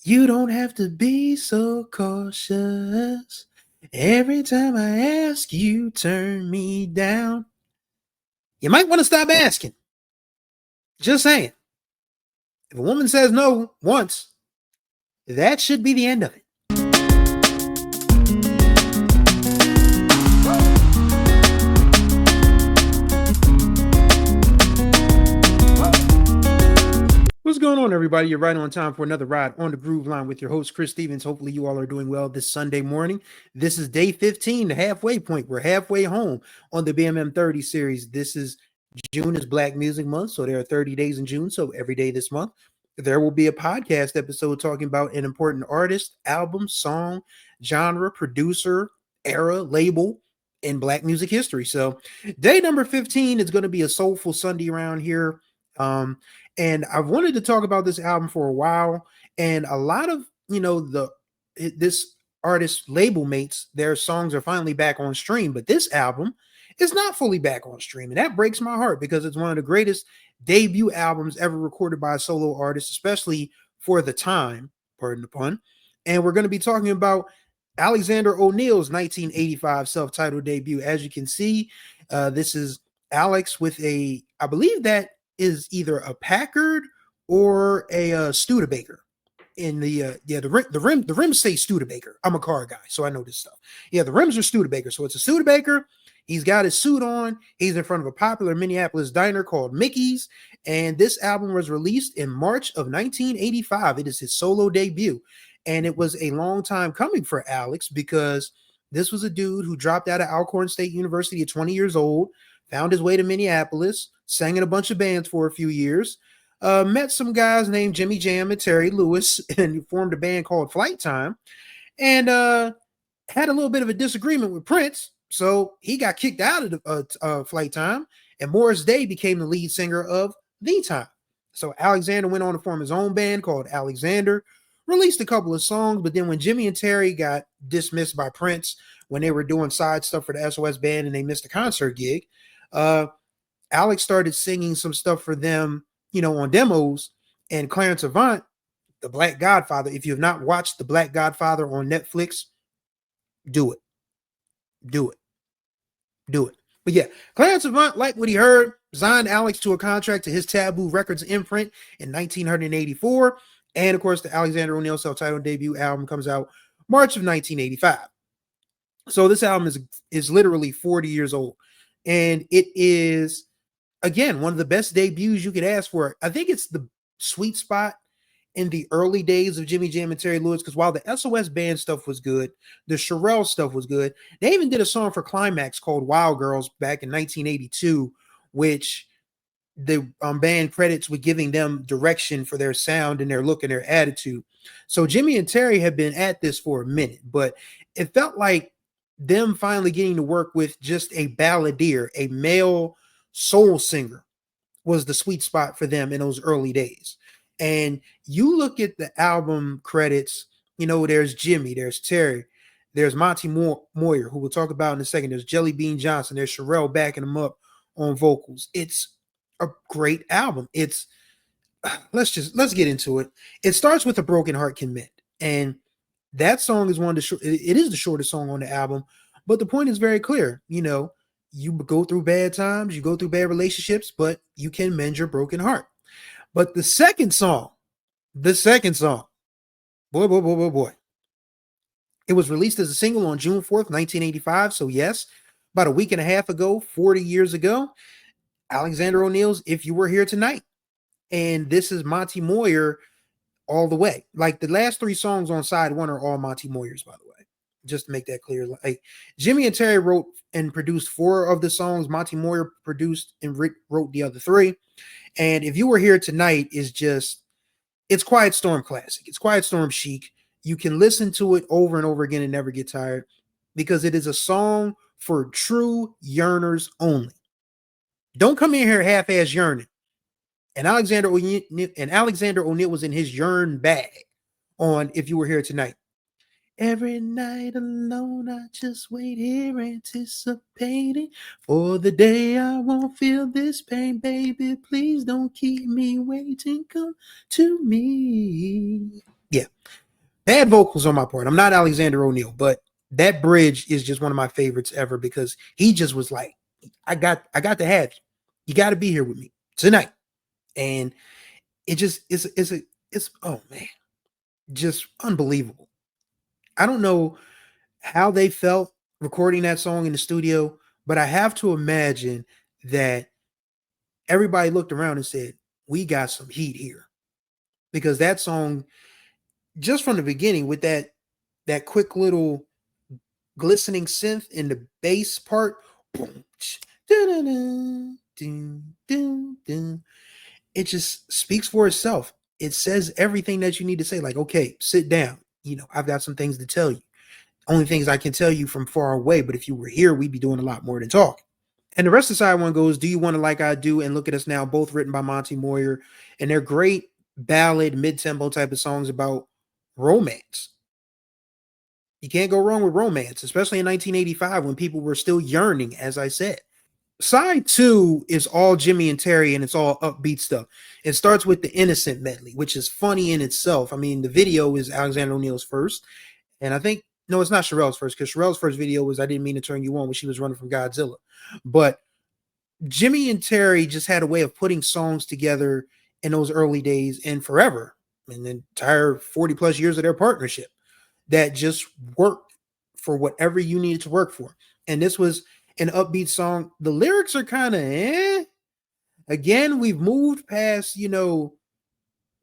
You don't have to be so cautious. Every time I ask, you turn me down. You might want to stop asking. Just saying. If a woman says no once, that should be the end of it. What's going on, everybody? You're right on time for another ride on the Groove Line with your host, Chris Stevens. Hopefully, you all are doing well this Sunday morning. This is day 15, the halfway point. We're halfway home on the BMM 30 series. June is Black Music Month, so there are 30 days in June. So every day this month, there will be a podcast episode talking about an important artist, album, song, genre, producer, era, label in Black music history. So day number 15 is going to be a soulful Sunday around here. And I've wanted to talk about this album for a while, and a lot of this artist label mates, their songs are finally back on stream, but this album is not fully back on stream, and that breaks my heart because it's one of the greatest debut albums ever recorded by a solo artist, especially for the time, pardon the pun. And we're going to be talking about Alexander O'Neal's 1985 self-titled debut. As you can see, this is Alex with I believe that is either a Packard or a Studebaker. In the rims say Studebaker. I'm a car guy, so I know this stuff. Yeah, the rims are Studebaker, so it's a Studebaker. He's got his suit on. He's in front of a popular Minneapolis diner called Mickey's, and this album was released in March of 1985. It is his solo debut, and it was a long time coming for Alex because this was a dude who dropped out of Alcorn State University at 20 years old, found his way to Minneapolis, sang in a bunch of bands for a few years, met some guys named Jimmy Jam and Terry Lewis, and formed a band called Flight Time, and had a little bit of a disagreement with Prince, so he got kicked out of the Flight Time, and Morris Day became the lead singer of The Time. So Alexander went on to form his own band called Alexander, released a couple of songs, but then when Jimmy and Terry got dismissed by Prince when they were doing side stuff for the SOS band and they missed a concert gig, Alex started singing some stuff for them, on demos, and Clarence Avant, the Black Godfather. If you have not watched the Black Godfather on Netflix, do it. But yeah, Clarence Avant liked what he heard, signed Alex to a contract to his Taboo Records imprint in 1984. And of course, the Alexander O'Neal self-titled debut album comes out March of 1985. So this album is literally 40 years old. And it is, again, one of the best debuts you could ask for. I think it's the sweet spot in the early days of Jimmy Jam and Terry Lewis, because while the SOS band stuff was good, the Sherelle stuff was good. They even did a song for Climax called Wild Girls back in 1982, which the band credits with giving them direction for their sound and their look and their attitude. So Jimmy and Terry have been at this for a minute, but it felt like them finally getting to work with just a balladeer, a male soul singer, was the sweet spot for them in those early days. And you look at the album credits, there's Jimmy, there's Terry, there's Monty Moyer, who we'll talk about in a second. There's Jelly Bean Johnson, there's Sherelle backing him up on vocals. It's a great album. Let's get into it. It starts with A Broken Heart Can Mend, and that song is it is the shortest song on the album, but the point is very clear. You go through bad times, you go through bad relationships, but you can mend your broken heart. But the second song, boy. It was released as a single on June 4th, 1985. So yes, about a week and a half ago, 40 years ago, Alexander O'Neal's If You Were Here Tonight. And this is Monty Moyer all the way. Like the last three songs on side one are all Monty Moyer's, by the way. Just to make that clear. Like Jimmy and Terry wrote and produced 4 of the songs. Monty Moyer produced and wrote the other 3. And If You Were Here Tonight is it's Quiet Storm classic. It's Quiet Storm chic. You can listen to it over and over again and never get tired because it is a song for true yearners only. Don't come in here half-ass yearning. And Alexander O'Neal was in his yearn bag on If You Were Here Tonight. Every night alone, I just wait here anticipating for the day I won't feel this pain. Baby, please don't keep me waiting. Come to me. Yeah, bad vocals on my part. I'm not Alexander O'Neal, but that bridge is just one of my favorites ever because he just was like, I got to have you. You got to be here with me tonight. And it just it's oh man, just unbelievable. I don't know how they felt recording that song in the studio, but I have to imagine that everybody looked around and said, "We got some heat here." Because that song just from the beginning with that quick little glistening synth in the bass part, boom, it just speaks for itself. It says everything that you need to say. Like, okay, sit down. I've got some things to tell you. Only things I can tell you from far away, but if you were here, we'd be doing a lot more than talk. And the rest of the side one goes, Do You Want to Like I Do and Look at Us Now, both written by Monty Moyer. And they're great ballad, mid-tempo type of songs about romance. You can't go wrong with romance, especially in 1985 when people were still yearning, as I said. Side two is all Jimmy and Terry, and it's all upbeat stuff. It starts with the Innocent medley, which is funny in itself. I mean, the video is Alexander O'Neal's first, and I think no, it's not Sherelle's first because Sherelle's first video was "I Didn't Mean to Turn You On" when she was running from Godzilla. But Jimmy and Terry just had a way of putting songs together in those early days and forever, in the entire 40 plus years of their partnership, that just worked for whatever you needed to work for. And this was an upbeat song. The lyrics are kind of Again, we've moved past,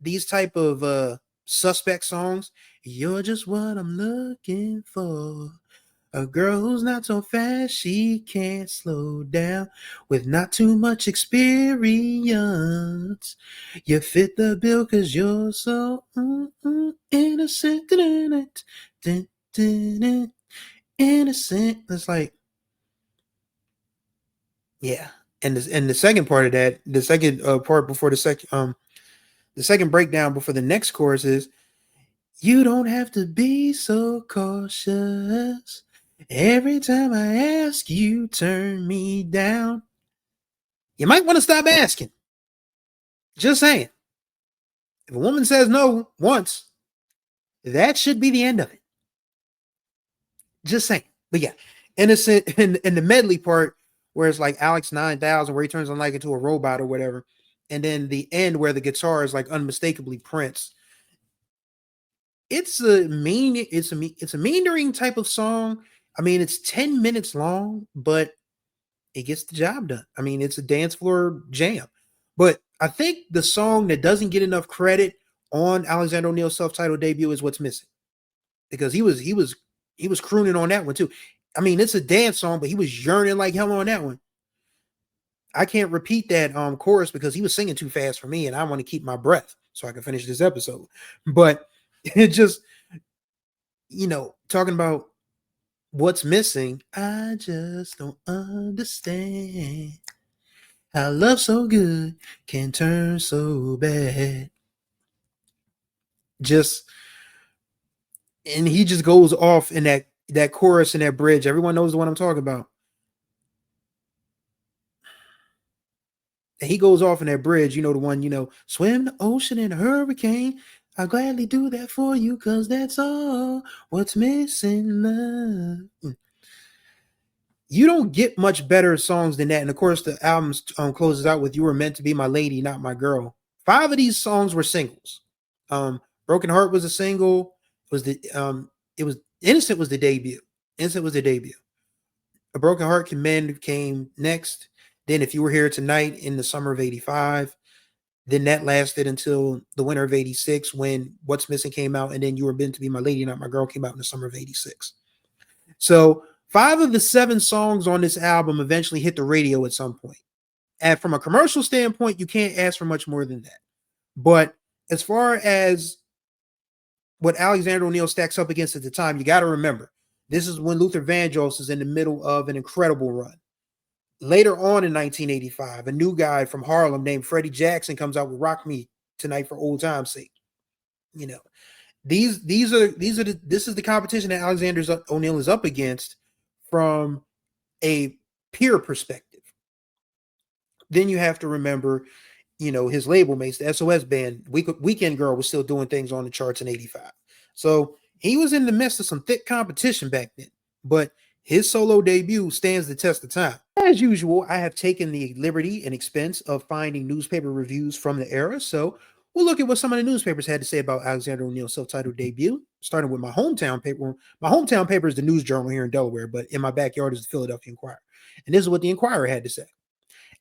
these type of suspect songs. You're just what I'm looking for. A girl who's not so fast, she can't slow down. With not too much experience, you fit the bill because you're so innocent. Innocent. It's like, yeah. And the second part of that, the second part before the second breakdown before the next chorus is, you don't have to be so cautious. Every time I ask, you turn me down. You might want to stop asking. Just saying. If a woman says no once, that should be the end of it. Just saying. But yeah, Innocent in the medley part where it's like Alex 9000, where he turns on like into a robot or whatever. And then the end where the guitar is like unmistakably Prince. It's a meandering type of song. I mean, it's 10 minutes long, but it gets the job done. I mean, it's a dance floor jam. But I think the song that doesn't get enough credit on Alexander O'Neal's self-titled debut is What's Missing. Because he was crooning on that one too. I mean, it's a dance song, but he was yearning like hell on that one. I can't repeat that chorus because he was singing too fast for me, and I want to keep my breath so I can finish this episode. But it just, talking about what's missing, I just don't understand how love so good can turn so bad. Just and he just goes off in that chorus and that bridge. Everyone knows the one I'm talking about. And he goes off in that bridge, the one, swim the ocean in a hurricane. I'll gladly do that for you because that's all what's missing, love. You don't get much better songs than that. And of course, the album closes out with "You Were Meant to Be My Lady, Not My Girl." 5 of these songs were singles. Broken Heart was a single. It was Innocent was the debut. Innocent was the debut. A Broken Heart Can Mend came next. Then If You Were Here Tonight in the summer of 85. Then that lasted until the winter of 86 when What's Missing came out. And then You Were Meant to Be My Lady, Not My Girl came out in the summer of 86. So 5 of the 7 songs on this album eventually hit the radio at some point. And from a commercial standpoint, you can't ask for much more than that. But as far as what Alexander O'Neal stacks up against at the time, you got to remember, this is when Luther Vandross is in the middle of an incredible run. Later on in 1985, a new guy from Harlem named Freddie Jackson comes out with "Rock Me Tonight for Old Time's Sake." This is the competition that Alexander O'Neal is up against from a peer perspective. Then you have to remember his label mates, the SOS band, Weekend Girl was still doing things on the charts in 85. So he was in the midst of some thick competition back then. But his solo debut stands the test of time. As usual, I have taken the liberty and expense of finding newspaper reviews from the era. So we'll look at what some of the newspapers had to say about Alexander O'Neal's self-titled debut, starting with my hometown paper. My hometown paper is the News Journal here in Delaware, but in my backyard is the Philadelphia Inquirer. And this is what the Inquirer had to say.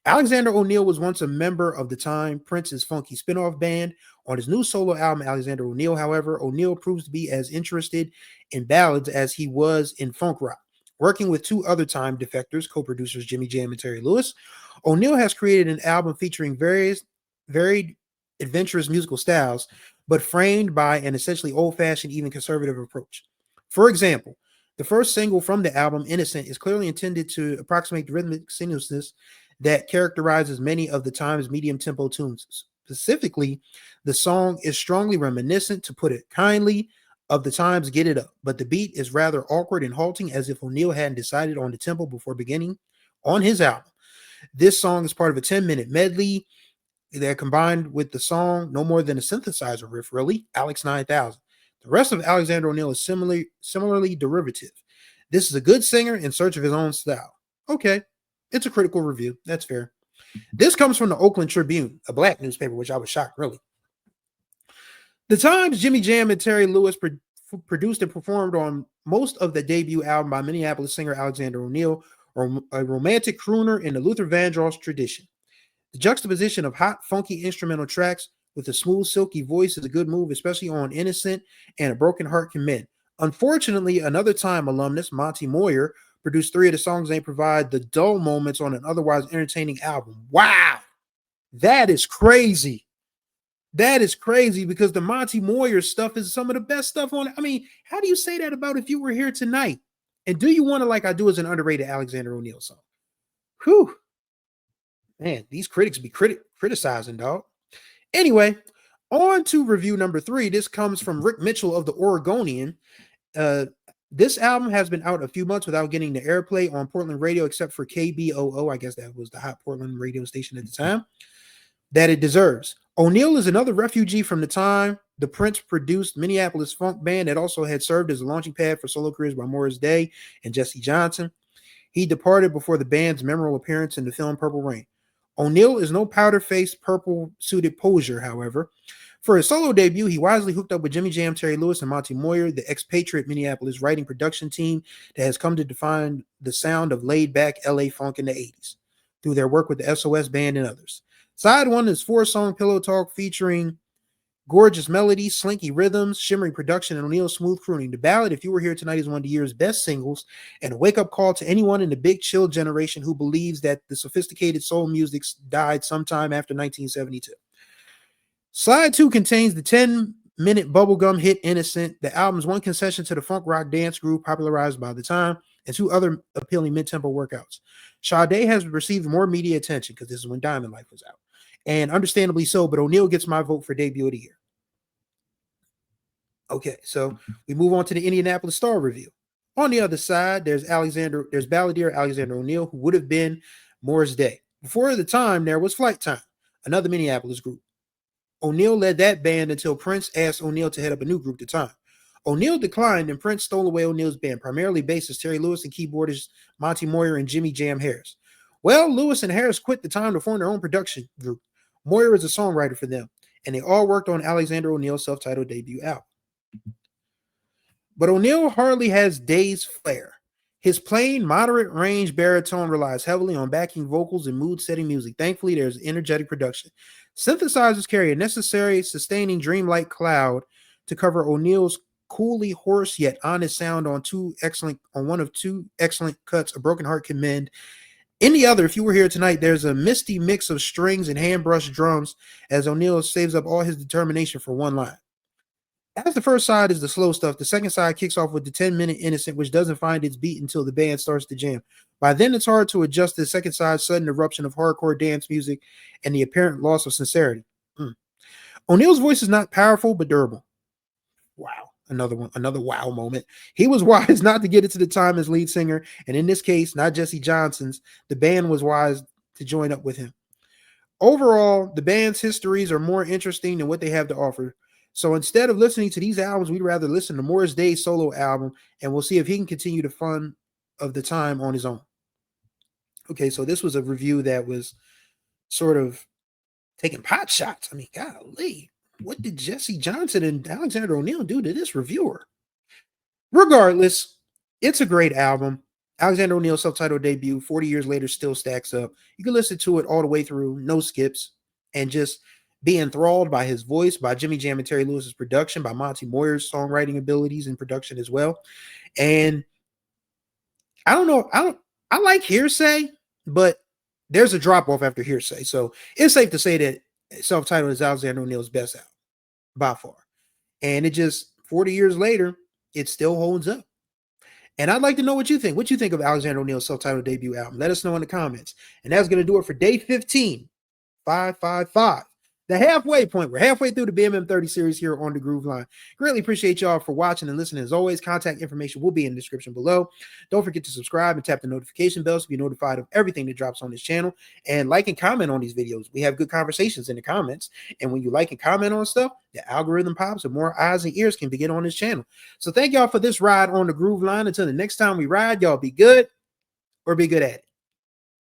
Alexander O'Neal was once a member of the time Prince's funky spin-off band. On his new solo album, Alexander O'Neal, however, O'Neal proves to be as interested in ballads as he was in funk rock. Working with two other time defectors, co-producers Jimmy Jam and Terry Lewis, O'Neal has created an album featuring varied adventurous musical styles, but framed by an essentially old-fashioned, even conservative approach. For example, the first single from the album, Innocent, is clearly intended to approximate the rhythmic sinuousness that characterizes many of the time's medium tempo tunes. Specifically, the song is strongly reminiscent, to put it kindly, of the time's Get It Up, but the beat is rather awkward and halting, as if O'Neal hadn't decided on the tempo before beginning on his album. This song is part of a 10-minute medley that, combined with the song, no more than a synthesizer riff, really, Alex 9000. The rest of Alexander O'Neal is similarly derivative. This is a good singer in search of his own style. Okay, it's a critical review. That's fair. This comes from the Oakland Tribune, a black newspaper, which I was shocked, really. The Times, Jimmy Jam and Terry Lewis produced and performed on most of the debut album by Minneapolis singer Alexander O'Neal, or a romantic crooner in the Luther Vandross tradition. The juxtaposition of hot, funky instrumental tracks with a smooth, silky voice is a good move, especially on Innocent and A Broken Heart Can Mend. Unfortunately, another Time alumnus, Monty Moyer, produced 3 of the songs they provide the dull moments on an otherwise entertaining album. Wow! That is crazy. That is crazy, because the Monty Moyer stuff is some of the best stuff on it. I mean, how do you say that about If You Were Here Tonight? And do you want to, like I do, as an underrated Alexander O'Neal song? Whew. Man, these critics be criticizing, dog. Anyway, on to review number 3. This comes from Rick Mitchell of the Oregonian. This album has been out a few months without getting the airplay on Portland radio, except for KBOO, I guess that was the hot Portland radio station at the time, that it deserves. O'Neal is another refugee from the time the Prince-produced Minneapolis funk band that also had served as a launching pad for solo careers by Morris Day and Jesse Johnson. He departed before the band's memorable appearance in the film Purple Rain. O'Neal is no powder-faced, purple-suited poser, however. For his solo debut, he wisely hooked up with Jimmy Jam, Terry Lewis, and Monty Moyer, the expatriate Minneapolis writing production team that has come to define the sound of laid-back LA funk in the 80s through their work with the SOS band and others. Side 1 is 4-song Pillow Talk featuring gorgeous melodies, slinky rhythms, shimmering production, and O'Neal's smooth crooning. The ballad, If You Were Here Tonight, is one of the year's best singles and a wake-up call to anyone in the Big Chill generation who believes that the sophisticated soul music died sometime after 1972. Side 2 contains the 10-minute bubblegum hit Innocent, the album's one concession to the funk rock dance groove popularized by the time, and 2 other appealing mid-tempo workouts. Sade has received more media attention because this is when Diamond Life was out, and understandably so, but O'Neal gets my vote for debut of the year. Okay, so we move on to the Indianapolis Star review. On the other side, there's balladeer Alexander O'Neal, who would have been Morris Day. Before the time, there was Flight Time, another Minneapolis group. O'Neal led that band until Prince asked O'Neal to head up a new group at the time. O'Neal declined, and Prince stole away O'Neal's band, primarily bassist Terry Lewis and keyboardist Monty Moyer and Jimmy Jam Harris. Well, Lewis and Harris quit the time to form their own production group. Moyer is a songwriter for them, and they all worked on Alexander O'Neal's self-titled debut album. But O'Neal hardly has Day's flair. His plain, moderate-range baritone relies heavily on backing vocals and mood-setting music. Thankfully, there's energetic production. Synthesizers carry a necessary, sustaining, dreamlike cloud to cover O'Neal's coolly hoarse yet honest sound on one of two excellent cuts, A Broken Heart Can Mend. In the other, If You Were Here Tonight, there's a misty mix of strings and hand-brushed drums as O'Neal saves up all his determination for one line. As the first side is the slow stuff, the second side kicks off with the 10-minute Innocent, which doesn't find its beat until the band starts to jam. By then, it's hard to adjust to the second side's sudden eruption of hardcore dance music and the apparent loss of sincerity. O'Neal's voice is not powerful, but durable. Wow. Another wow moment. He was wise not to get into the time as lead singer, and in this case, not Jesse Johnson's. The band was wise to join up with him. Overall, the band's histories are more interesting than what they have to offer. So instead of listening to these albums, we'd rather listen to Morris Day's solo album, and we'll see if he can continue the fun of the time on his own. Okay, so this was a review that was sort of taking pot shots. I mean, golly, what did Jesse Johnson and Alexander O'Neal do to this reviewer? Regardless, it's a great album. Alexander O'Neal's self-titled debut, 40 years later, still stacks up. You can listen to it all the way through, no skips, and just be enthralled by his voice, by Jimmy Jam and Terry Lewis's production, by Monty Moyer's songwriting abilities and production as well. And I don't know, I like Hearsay, but there's a drop off after Hearsay. So it's safe to say that self-titled is Alexander O'Neal's best album by far. And it just 40 years later, it still holds up. And I'd like to know what you think. What you think of Alexander O'Neal's self-titled debut album? Let us know in the comments. And that's going to do it for day 15, 555. The halfway point. We're halfway through the BMM 30 series here on the Groove Line. Greatly appreciate y'all for watching and listening. As always, contact information will be in the description below. Don't forget to subscribe and tap the notification bell to be notified of everything that drops on this channel. And like and comment on these videos. We have good conversations in the comments. And when you like and comment on stuff, the algorithm pops and more eyes and ears can begin on this channel. So thank y'all for this ride on the Groove Line. Until the next time we ride, y'all be good or be good at it.